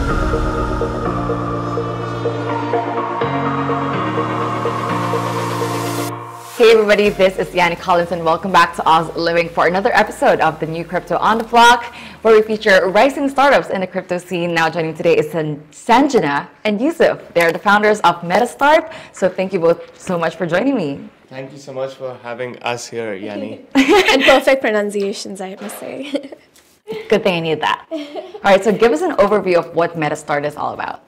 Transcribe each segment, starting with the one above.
Hey everybody, this is Yanni Collins and welcome back to Oz Living for another episode of the new Crypto on the Block, where we feature rising startups in the crypto scene. Now joining today is Sanjana and Yusuf. They're the founders of Metastart, so thank you both so much for joining me. Thank you so much for having us here, Yanni. And perfect pronunciations, I must say. Good thing I needed that. All right, so give us an overview of what Metastart is all about.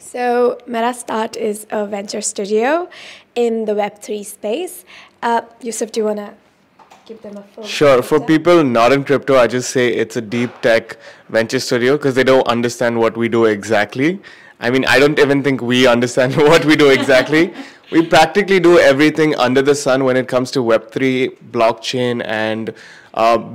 So Metastart is a venture studio in the Web3 space. Yusuf, do you want to give them a full Sure. For picture? people not in crypto, I just say it's a deep tech venture studio because they don't understand what we do exactly. I mean, I don't even think we understand what we do exactly. We practically do everything under the sun when it comes to Web3, blockchain, and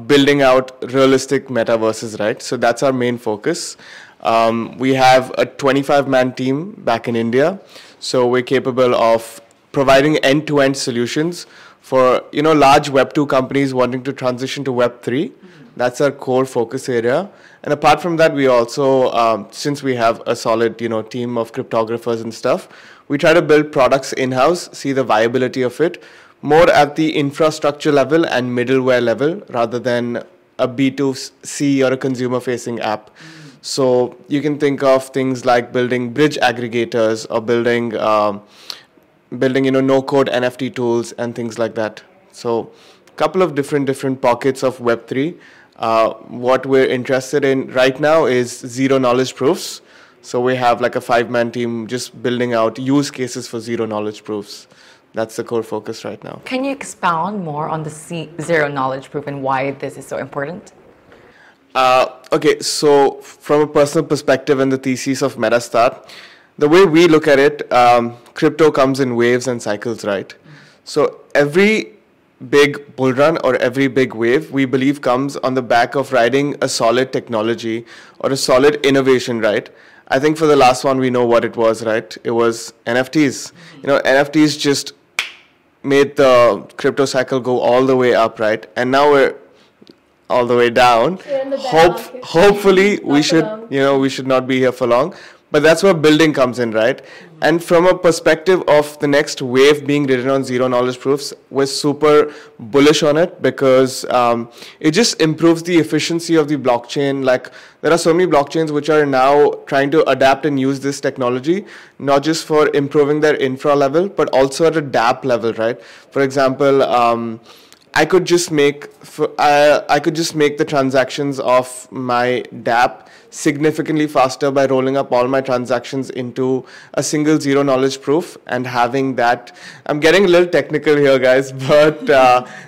building out realistic metaverses, right? So that's our main focus. We have a 25-man team back in India. So we're capable of providing end-to-end solutions for, large Web2 companies wanting to transition to Web3. That's our core focus area. And apart from that, we also, since we have a solid, team of cryptographers and stuff, we try to build products in-house, see the viability of it, more at the infrastructure level and middleware level rather than a B2C or a consumer-facing app. So you can think of things like building bridge aggregators or building no-code NFT tools and things like that. So a couple of different pockets of Web3. What we're interested in right now is zero-knowledge proofs. So we have like a 5-man team just building out use cases for zero-knowledge proofs. That's the core focus right now. Can you expound more on the zero-knowledge proof and why this is so important? Okay, so from a personal perspective and the thesis of Metastart, the way we look at it, crypto comes in waves and cycles, right? So every big bull run or every big wave, we believe comes on the back of riding a solid technology or a solid innovation, right? I think for the last one, we know what it was, right? It was NFTs. NFTs just made the crypto cycle go all the way up, right? And now we're all the way down. Hopefully we should not be here for long. But that's where building comes in, right? And from a perspective of the next wave being written on zero-knowledge proofs, we're super bullish on it because it just improves the efficiency of the blockchain. Like, there are so many blockchains which are now trying to adapt and use this technology, not just for improving their infra level, but also at a dApp level, right? For example, I could just make the transactions of my dApp significantly faster by rolling up all my transactions into a single zero-knowledge proof and having that. I'm getting a little technical here, guys, but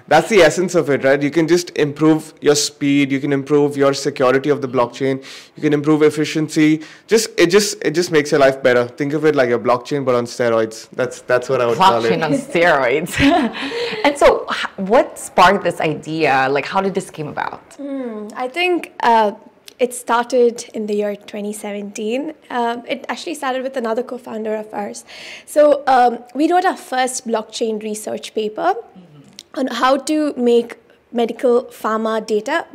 that's the essence of it, right? You can just improve your speed, you can improve your security of the blockchain, you can improve efficiency. It just makes your life better. Think of it like a blockchain but on steroids. That's what I would call it. Blockchain on steroids. And so, what sparked this idea? Like, how did this came about? I think it started in the year 2017. It actually started with another co-founder of ours. So we wrote our first blockchain research paper on how to make medical pharma data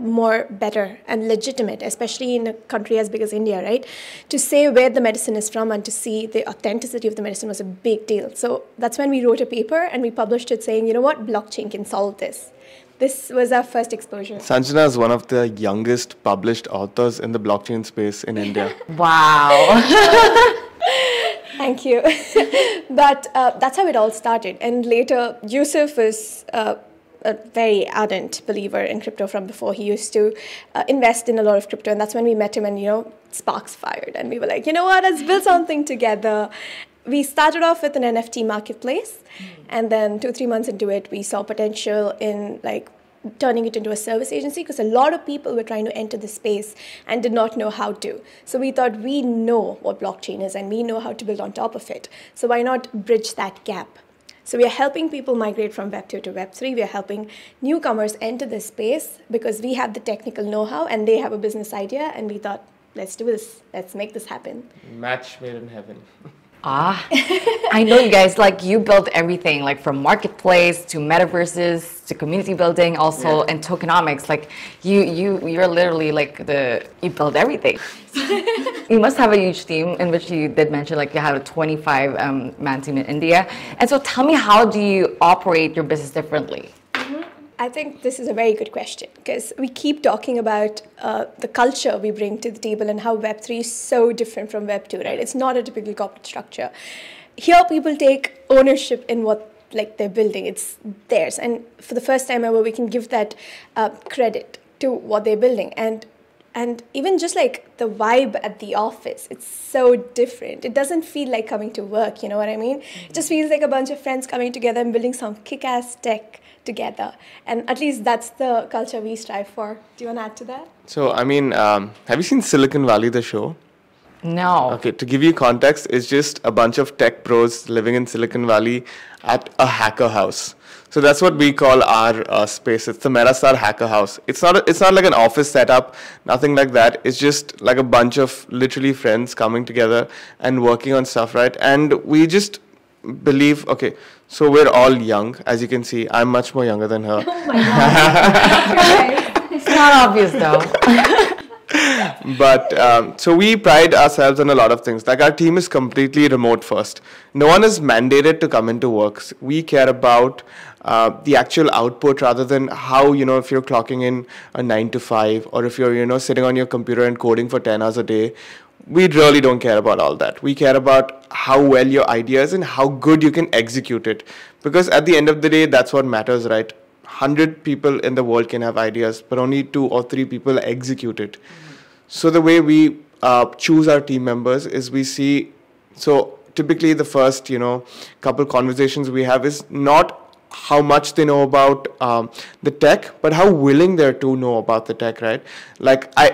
better and legitimate, especially in a country as big as India, right? To say where the medicine is from and to see the authenticity of the medicine was a big deal. So that's when we wrote a paper and we published it saying, blockchain can solve this. This was our first exposure. Sanjana is one of the youngest published authors in the blockchain space in India. Wow. Thank you. But that's how it all started. And later, Yusuf was a very ardent believer in crypto from before. He used to invest in a lot of crypto. And that's when we met him and, sparks fired. And we were like, let's build something together. We started off with an NFT marketplace, and then 2-3 months into it, we saw potential in turning it into a service agency because a lot of people were trying to enter the space and did not know how to. So we thought we know what blockchain is and we know how to build on top of it. So why not bridge that gap? So we are helping people migrate from Web 2 to Web 3. We are helping newcomers enter this space because we have the technical know-how and they have a business idea, and we thought, let's do this. Let's make this happen. Match made in heaven. I know you guys, like you build everything, like from marketplace to metaverses to community building, also and tokenomics. Like you're literally like you build everything. You must have a huge team, in which you did mention like you have a 25 man team in India. And so tell me, how do you operate your business differently? I think this is a very good question, because we keep talking about the culture we bring to the table and how Web3 is so different from Web2, right? It's not a typical corporate structure. Here, people take ownership in what they're building. It's theirs. And for the first time ever, we can give that credit to what they're building. And even just like the vibe at the office, it's so different. It doesn't feel like coming to work, you know what I mean? It just feels like a bunch of friends coming together and building some kick-ass tech together. And at least that's the culture we strive for. Do you want to add to that? So, I mean, have you seen Silicon Valley, the show? No. Okay, to give you context, it's just a bunch of tech pros living in Silicon Valley at a hacker house. So that's what we call our space. It's the Metastart hacker house. It's not like an office setup, nothing like that. It's just like a bunch of literally friends coming together and working on stuff, right? And we just believe, okay, so we're all young, as you can see. I'm much more younger than her. Oh my God. It's not obvious though. But so we pride ourselves on a lot of things. Like our team is completely remote first. No one is mandated to come into work. We care about the actual output rather than how, if you're clocking in a 9 to 5 or if you're, sitting on your computer and coding for 10 hours a day. We really don't care about all that. We care about how well your idea is and how good you can execute it. Because at the end of the day, that's what matters, right? 100 people in the world can have ideas, but only 2 or 3 people execute it. So the way we choose our team members is we see, so typically the first, couple conversations we have is not how much they know about the tech, but how willing they're to know about the tech, right?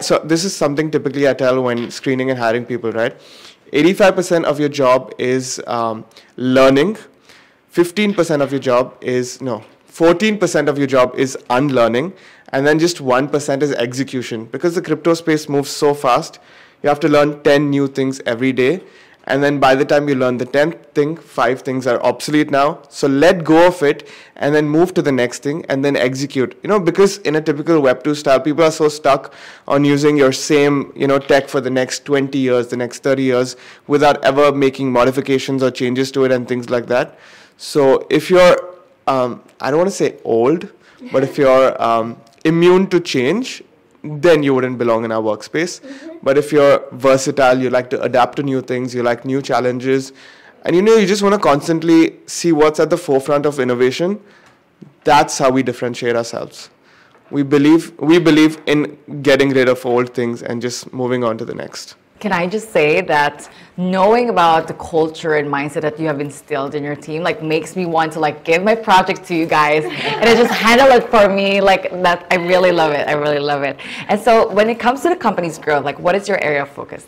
So this is something typically I tell when screening and hiring people, right? 85% of your job is learning, 15% of your job is, 14% of your job is unlearning, and then just 1% is execution. Because the crypto space moves so fast, you have to learn 10 new things every day. And then by the time you learn the 10th thing, 5 things are obsolete now. So let go of it and then move to the next thing and then execute. Because in a typical Web2 style, people are so stuck on using your same, tech for the next 20 years, the next 30 years, without ever making modifications or changes to it and things like that. So if you're, I don't want to say old, but if you're immune to change, then you wouldn't belong in our workspace. But if you're versatile, you like to adapt to new things, you like new challenges, and you just want to constantly see what's at the forefront of innovation, that's how we differentiate ourselves. We believe in getting rid of old things and just moving on to the next. Can I just say that knowing about the culture and mindset that you have instilled in your team makes me want to give my project to you guys and just handle it for me that. I really love it. I really love it. And so when it comes to the company's growth, what is your area of focus?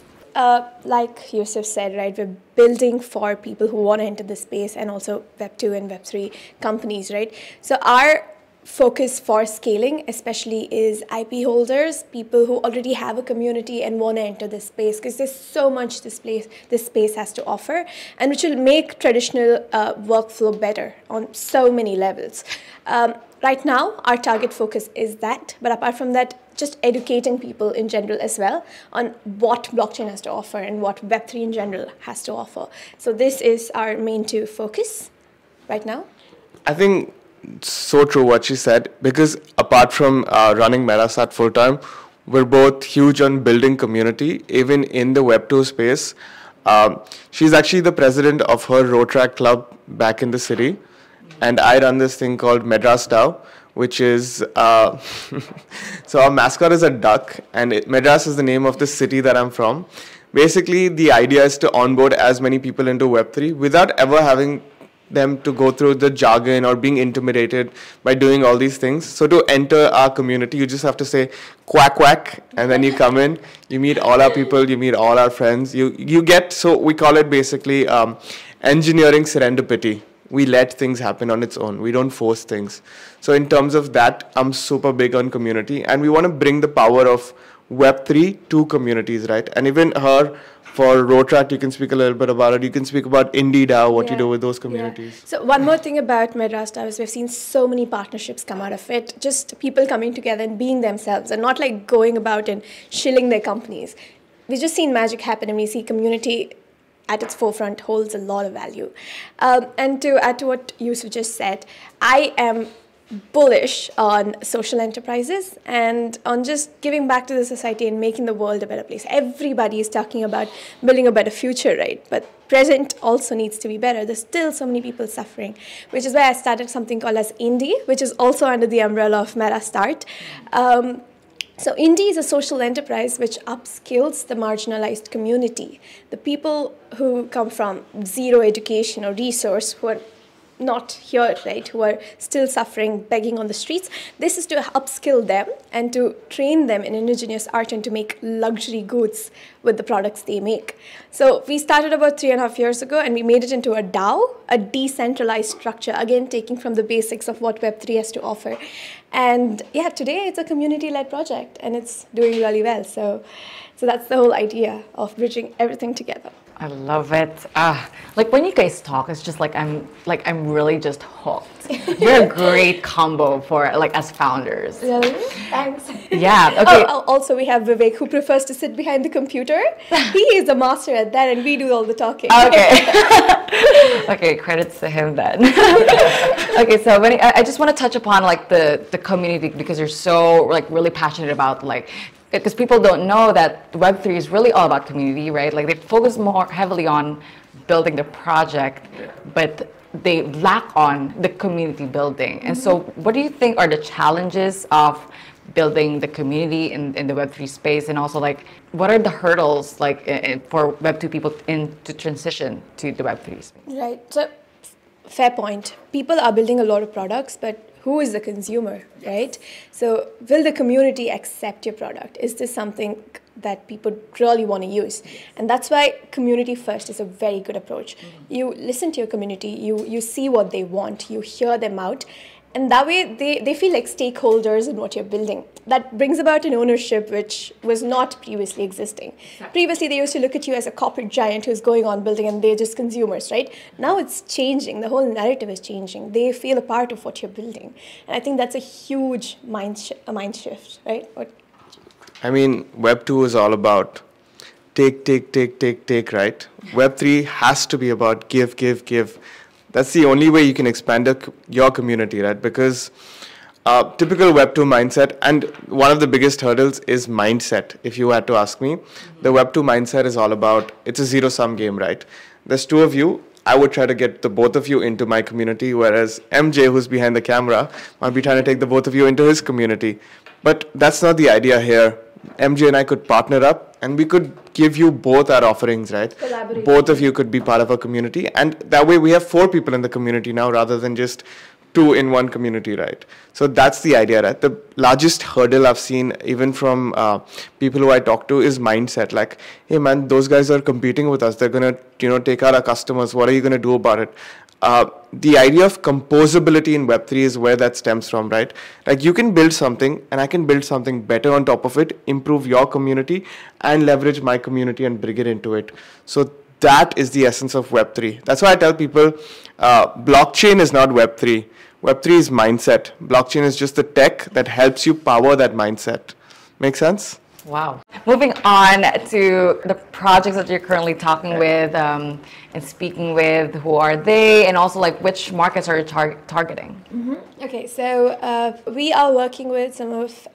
Like Yusuf said, right, we're building for people who want to enter the space and also Web2 and Web3 companies, right? So our focus for scaling especially is IP holders, people who already have a community and want to enter this space, because there's so much this space has to offer, and which will make traditional workflow better on so many levels. Right now, our target focus is that, but apart from that, just educating people in general as well on what blockchain has to offer and what Web3 in general has to offer. So this is our main 2 focus right now. I think so true what she said, because apart from running Metastart full-time, we're both huge on building community, even in the Web2 space. She's actually the president of her road track club back in the city, and I run this thing called Metastart, which is, so our mascot is a duck, and Madras is the name of the city that I'm from. Basically, the idea is to onboard as many people into Web3 without ever having them to go through the jargon or being intimidated by doing all these things. So to enter our community, you just have to say quack quack, and then you come in, you meet all our people, you meet all our friends. You get, so we call it basically engineering serendipity. We let things happen on its own. We don't force things. So in terms of that, I'm super big on community, and we want to bring the power of Web3 to communities, right? And even her, for Rotaract, you can speak a little bit about it. You can speak about Indie DAO, what you do with those communities. So one more thing about Metastart is we've seen so many partnerships come out of it. Just people coming together and being themselves and not like going about and shilling their companies. We've just seen magic happen, and we see community at its forefront holds a lot of value. And to add to what Yusuf just said, I am bullish on social enterprises and on just giving back to the society and making the world a better place. Everybody is talking about building a better future, right? But present also needs to be better. There's still so many people suffering, which is why I started something called as Indie, which is also under the umbrella of Metastart. So Indie is a social enterprise which upskills the marginalized community, the people who come from zero education or resource, who are not here, right, who are still suffering, begging on the streets. This is to upskill them and to train them in indigenous art and to make luxury goods with the products they make. So we started about 3.5 years ago, and we made it into a DAO, a decentralized structure, again taking from the basics of what Web3 has to offer. And yeah, today it's a community-led project, and it's doing really well. So that's the whole idea of bridging everything together. I love it. Like when you guys talk, it's just I'm really just hooked. You're a great combo for like as founders. Really? Thanks. Yeah. Okay. Also, we have Vivek, who prefers to sit behind the computer. He is a master at that, and we do all the talking. Okay. Okay. Credits to him then. Okay. So I just want to touch upon like the community, because you're so like really passionate about like. Because people don't know that Web3 is really all about community, right? Like they focus more heavily on building the project, but they lack on the community building. And so what do you think are the challenges of building the community in the Web3 space? And also like, what are the hurdles like for Web2 people to transition to the Web3 space? Right, so fair point. People are building a lot of products, but who is the consumer, right? So will the community accept your product? Is this something that people really want to use? And that's why community first is a very good approach. You listen to your community, you see what they want, you hear them out, and that way they feel like stakeholders in what you're building. That brings about an ownership which was not previously existing. Previously, they used to look at you as a corporate giant who's going on building, and they're just consumers, right? Now it's changing. The whole narrative is changing. They feel a part of what you're building. And I think that's a huge mind shift, right? I mean, Web 2 is all about take, right? Web 3 has to be about give. That's the only way you can expand your community, right? Because typical Web 2 mindset, and one of the biggest hurdles is mindset, if you had to ask me. The Web 2 mindset is all about, it's a zero-sum game, right? There's two of you. I would try to get the both of you into my community, whereas MJ, who's behind the camera, might be trying to take the both of you into his community. But that's not the idea here. MJ and I could partner up, and we could give you both our offerings, right? Both of you could be part of our community, and that way we have 4 people in the community now rather than just 2 in one community, right? So that's the idea, right? The largest hurdle I've seen, even from people who I talk to, is mindset. Like, hey man, those guys are competing with us. They're gonna, take out our customers. What are you gonna do about it? The idea of composability in Web3 is where that stems from, right? Like you can build something and I can build something better on top of it, improve your community and leverage my community and bring it into it. So that is the essence of Web3. That's why I tell people blockchain is not Web3. Web3 is mindset. Blockchain is just the tech that helps you power that mindset. Make sense? Wow. Moving on to the projects that you're currently talking with and speaking with, who are they, and also like which markets are you targeting? Okay, so we are working with some of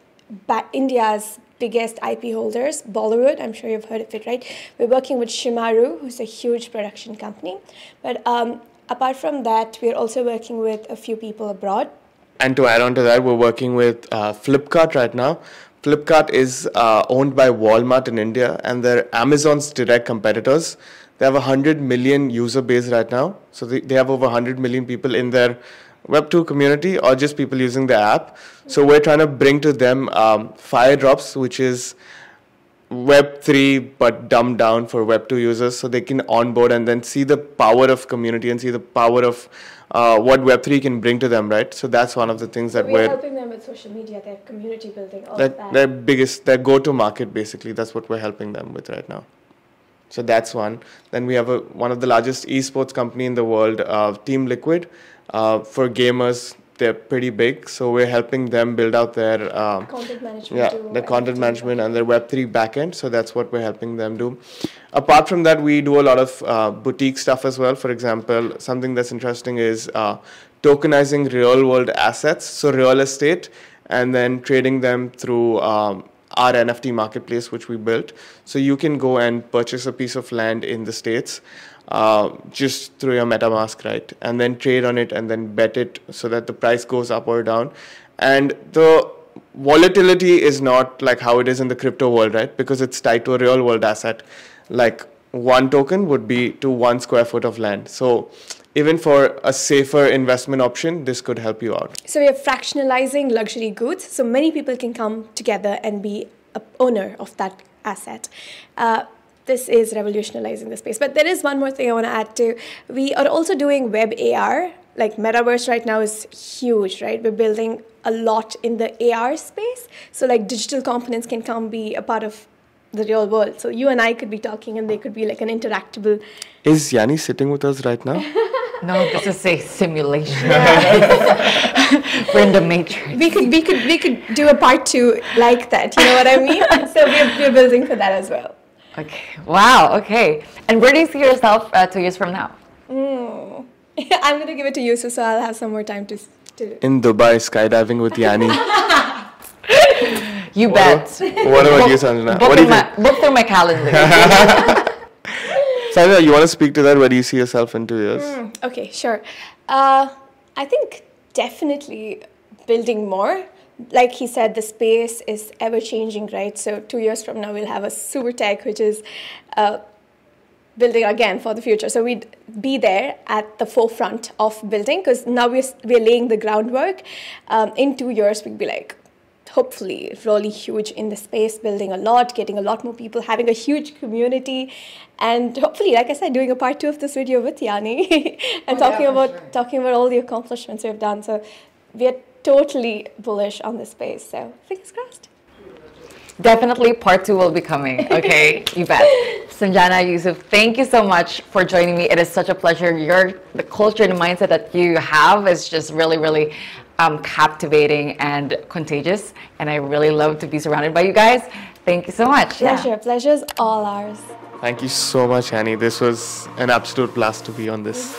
India's biggest IP holders, Bollywood. I'm sure you've heard of it, right? We're working with Shimaru, who's a huge production company. But apart from that, we're also working with a few people abroad. And to add on to that, we're working with Flipkart right now. Flipkart is owned by Walmart in India, and they're Amazon's direct competitors. They have 100 million user base right now. So they have over 100 million people in their Web2 community or just people using the app. So we're trying to bring to them Fire Drops, which is Web3 but dumbed down for Web2 users, so they can onboard and then see the power of community and see the power of what Web3 can bring to them, right? So that's one of the things that we're helping them with social media, their community building, all of that. Their go-to market, basically. That's what we're helping them with right now. So that's one. Then we have one of the largest esports company in the world, Team Liquid. For gamers, they're pretty big, so we're helping them build out their content management. Their content management and their Web3 backend. So that's what we're helping them do. Apart from that, we do a lot of boutique stuff as well. For example, something that's interesting is tokenizing real-world assets, so real estate, and then trading them through our NFT marketplace, which we built. So you can go and purchase a piece of land in the States just through your MetaMask, right? And then trade on it and then bet it so that the price goes up or down. And the volatility is not like how it is in the crypto world, right? Because it's tied to a real world asset. Like one token would be to 1 square foot of land. So even for a safer investment option, this could help you out. So we are fractionalizing luxury goods, so many people can come together and be an owner of that asset. This is revolutionizing the space. But there is one more thing I want to add too. We are also doing web AR. Like Metaverse right now is huge, right? We're building a lot in the AR space. So like digital components can come be a part of the real world. So you and I could be talking and they could be like an interactable. Is Yanni sitting with us right now? No, this is a simulation. We're in the Matrix. We could do a part 2 like that. You know what I mean? So we're building for that as well. Okay. Wow. Okay. And where do you see yourself 2 years from now? I'm going to give it to Yusuf, so I'll have some more time to. In Dubai, skydiving with Yanni. You bet. What about you, Sanjana? What do you think? Book through my calendar. Sanjana, you want to speak to that? Where do you see yourself in 2 years? Okay, sure. I think definitely building more. Like he said, the space is ever changing, right? So 2 years from now, we'll have a super tech, which is building again for the future. So we'd be there at the forefront of building, because now we're laying the groundwork. In 2 years, we'd be like, hopefully really huge in the space, building a lot, getting a lot more people, having a huge community, and hopefully, like I said, doing a part 2 of this video with Yanni and talking about all the accomplishments we've done. So we're totally bullish on this space. So fingers crossed. Definitely part 2 will be coming. Okay, you bet. Sanjana, Yusuf, thank you so much for joining me. It is such a pleasure. The culture and mindset that you have is just really, really captivating and contagious. And I really love to be surrounded by you guys. Thank you so much. Pleasure's all ours. Thank you so much, Annie. This was an absolute blast to be on this.